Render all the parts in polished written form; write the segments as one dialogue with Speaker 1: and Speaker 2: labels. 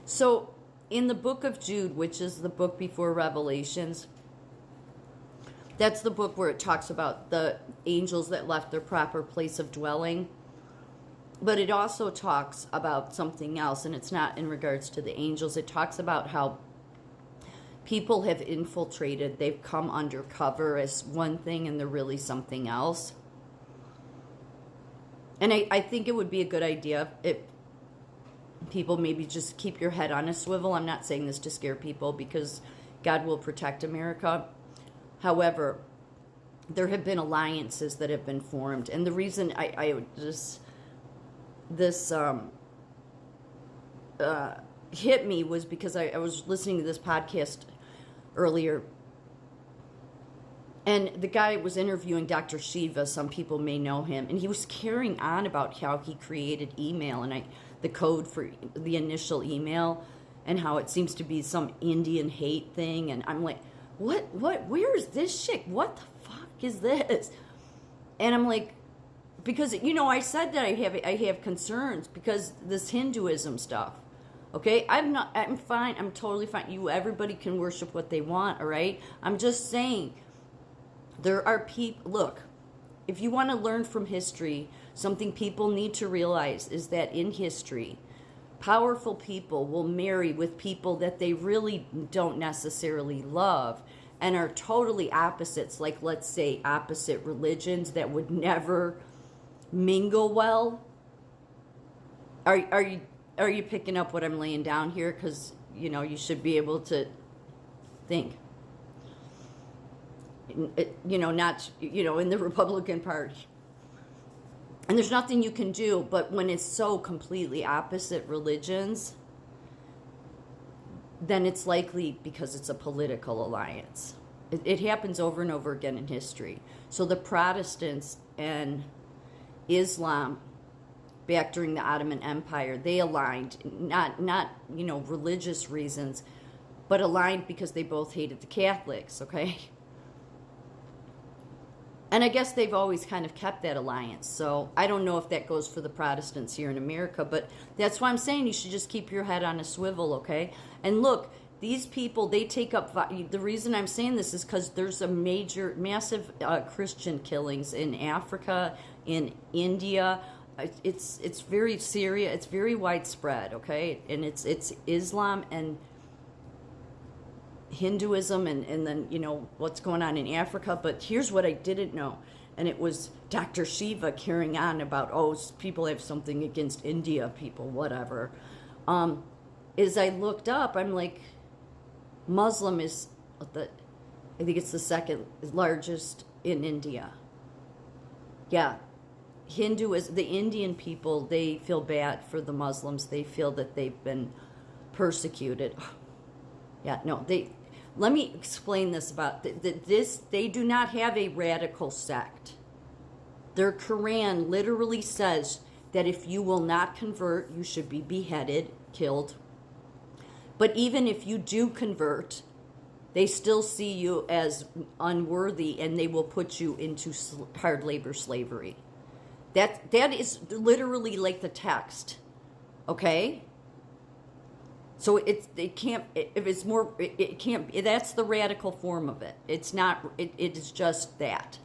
Speaker 1: So, in the book of Jude, which is the book before Revelations, that's the book where it talks about the angels that left their proper place of dwelling. But it also talks about something else, and it's not in regards to the angels. It talks about how people have infiltrated, they've come undercover as one thing and they're really something else. And I think it would be a good idea if people maybe just keep your head on a swivel. I'm not saying this to scare people because God will protect America. However, there have been alliances that have been formed. And the reason this hit me was because I was listening to this podcast earlier, and the guy was interviewing Dr. Shiva. Some people may know him, and he was carrying on about how he created email and the code for the initial email, and how it seems to be some Indian hate thing. And I'm like, what? Where is this shit? What the fuck is this? And I'm like, because I said that I have concerns because this Hinduism stuff. Okay, I'm fine. I'm totally fine. Everybody can worship what they want. All right. I'm just saying, there are people. Look, if you want to learn from history, something people need to realize is that in history, powerful people will marry with people that they really don't necessarily love and are totally opposites. Like, let's say opposite religions that would never mingle well. Are you picking up what I'm laying down here? Because you should be able to think. Not in the Republican Party. And there's nothing you can do, but when it's so completely opposite religions, then it's likely because it's a political alliance. It happens over and over again in history. So the Protestants and Islam back during the Ottoman Empire, they aligned, not religious reasons, but aligned because they both hated the Catholics, okay? And I guess they've always kind of kept that alliance. So I don't know if that goes for the Protestants here in America, but that's why I'm saying you should just keep your head on a swivel, okay? And look, these people, they take up, the reason I'm saying this is because there's a massive Christian killings in Africa, in India. It's very serious, it's very widespread, okay? And it's Islam and Hinduism and then what's going on in Africa. But here's what I didn't know, and it was Dr. Shiva carrying on about, people have something against India people, whatever. As I looked up, I'm like, Muslim is I think it's the second largest in India. Yeah. Hindu is the Indian people. They feel bad for the Muslims. They feel that they've been persecuted. Yeah, no, let me explain this about this. They do not have a radical sect. Their Quran literally says that if you will not convert, you should be beheaded, killed. But even if you do convert, they still see you as unworthy and they will put you into hard labor slavery. That is literally like the text. Okay? So it can't, if it's more, it can't, that's the radical form of it. It's not, it is just that.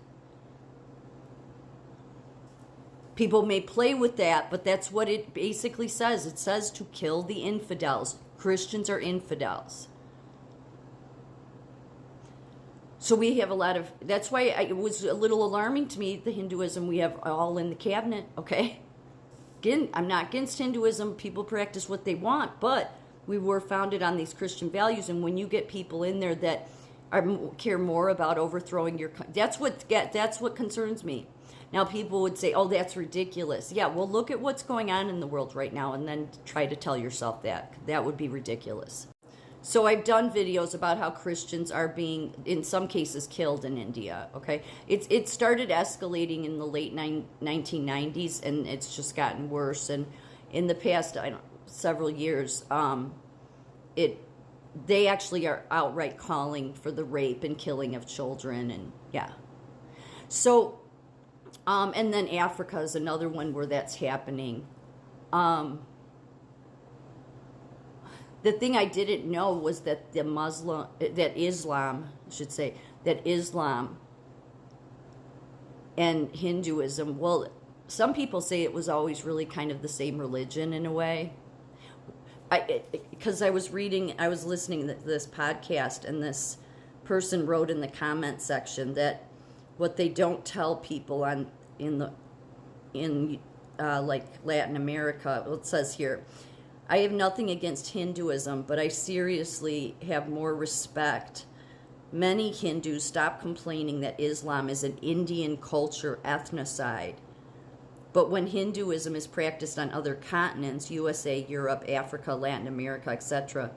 Speaker 1: People may play with that, but that's what it basically says. It says to kill the infidels. Christians are infidels. So we have a lot of, that's why it was a little alarming to me, the Hinduism we have all in the cabinet, okay? Again, I'm not against Hinduism. People practice what they want, but we were founded on these Christian values, and when you get people in there that care more about overthrowing your, that's what concerns me. Now people would say, "Oh, that's ridiculous." Yeah, well, look at what's going on in the world right now, and then try to tell yourself that would be ridiculous. So I've done videos about how Christians are being, in some cases, killed in India. Okay, it started escalating in the late 1990s, and it's just gotten worse. And in the past, several years, they actually are outright calling for the rape and killing of children, and yeah. So, and then Africa is another one where that's happening. the thing I didn't know was that Islam, I should say, that Islam and Hinduism, well, some people say it was always really kind of the same religion in a way. Because I was listening to this podcast, and this person wrote in the comment section that what they don't tell people in like Latin America, well, it says here, I have nothing against Hinduism, but I seriously have more respect. Many Hindus stop complaining that Islam is an Indian culture ethnocide. But when Hinduism is practiced on other continents, USA, Europe, Africa, Latin America, etc.,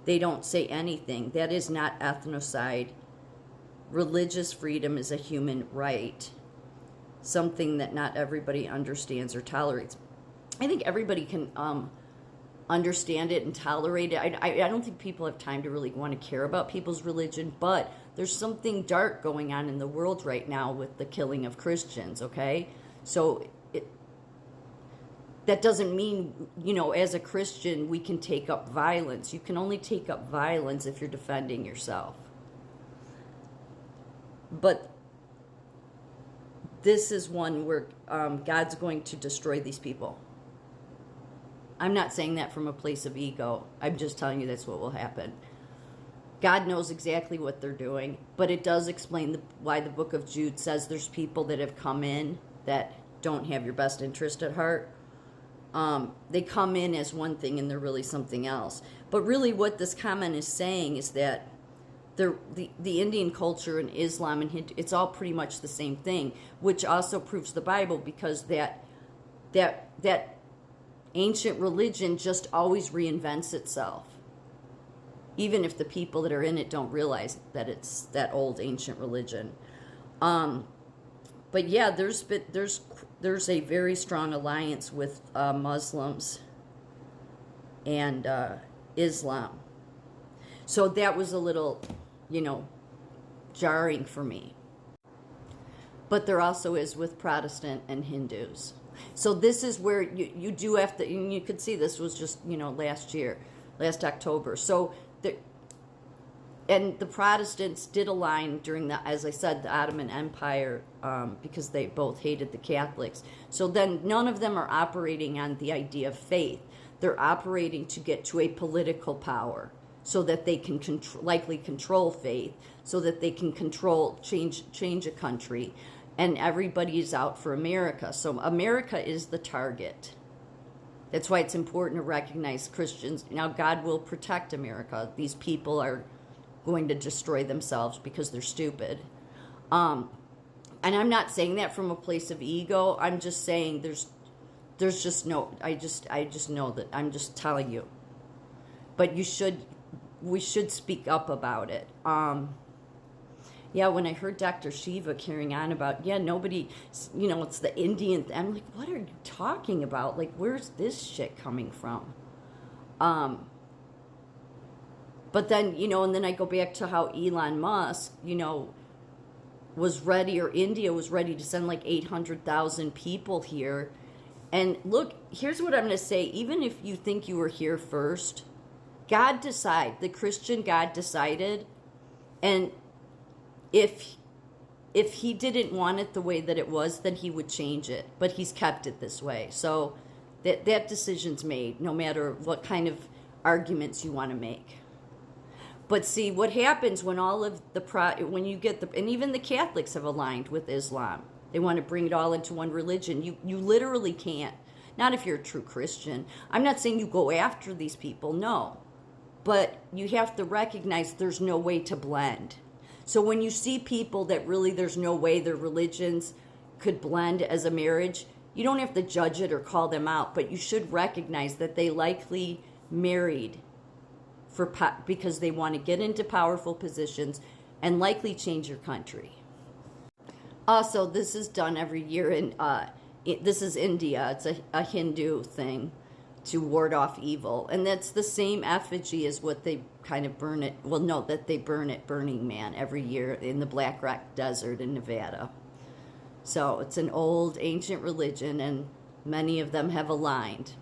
Speaker 1: they don't say anything. That is not ethnocide. Religious freedom is a human right, something that not everybody understands or tolerates. I think everybody can understand it and tolerate it. I don't think people have time to really want to care about people's religion, but there's something dark going on in the world right now with the killing of Christians, okay? So that doesn't mean, as a Christian, we can take up violence. You can only take up violence if you're defending yourself. But this is one where God's going to destroy these people. I'm not saying that from a place of ego. I'm just telling you that's what will happen. God knows exactly what they're doing, but it does explain why the book of Jude says there's people that have come in that don't have your best interest at heart. They come in as one thing and they're really something else. But really what this comment is saying is that the Indian culture and Islam and Hindu, it's all pretty much the same thing, which also proves the Bible, because that ancient religion just always reinvents itself, even if the people that are in it don't realize that it's that old ancient religion. But yeah, there's a very strong alliance with Muslims and Islam. So that was a little, jarring for me. But there also is with Protestant and Hindus. So this is where you do have to, and you could see this was just, last October. So the Protestants did align during as I said, the Ottoman Empire, because they both hated the Catholics. So then none of them are operating on the idea of faith. They're operating to get to a political power so that they can likely control faith, so that they can change a country. And everybody is out for America. So America is the target. That's why it's important to recognize Christians. Now, God will protect America. These people are going to destroy themselves because they're stupid. And I'm not saying that from a place of ego. I'm just saying there's just no, I just know that. I'm just telling you. But we should speak up about it. Yeah, when I heard Dr. Shiva carrying on about, nobody, it's the Indian, I'm like, what are you talking about? Like, where's this shit coming from? But then, and then I go back to how Elon Musk, was ready, or India was ready to send like 800,000 people here. And look, here's what I'm going to say. Even if you think you were here first, the Christian God decided, and if he didn't want it the way that it was, then he would change it. But he's kept it this way. So that decision's made, no matter what kind of arguments you want to make. But see, what happens when all of when you get and even the Catholics have aligned with Islam. They want to bring it all into one religion. You literally can't. Not if you're a true Christian. I'm not saying you go after these people, no. But you have to recognize there's no way to blend. So when you see people that really there's no way their religions could blend as a marriage, you don't have to judge it or call them out, but you should recognize that they likely married because they want to get into powerful positions and likely change your country. Also, this is done every year this is India. It's a Hindu thing to ward off evil. And that's the same effigy as what they kind of burn it. Well, no, that they burn at Burning Man every year in the Black Rock Desert in Nevada. So it's an old ancient religion, and many of them have aligned.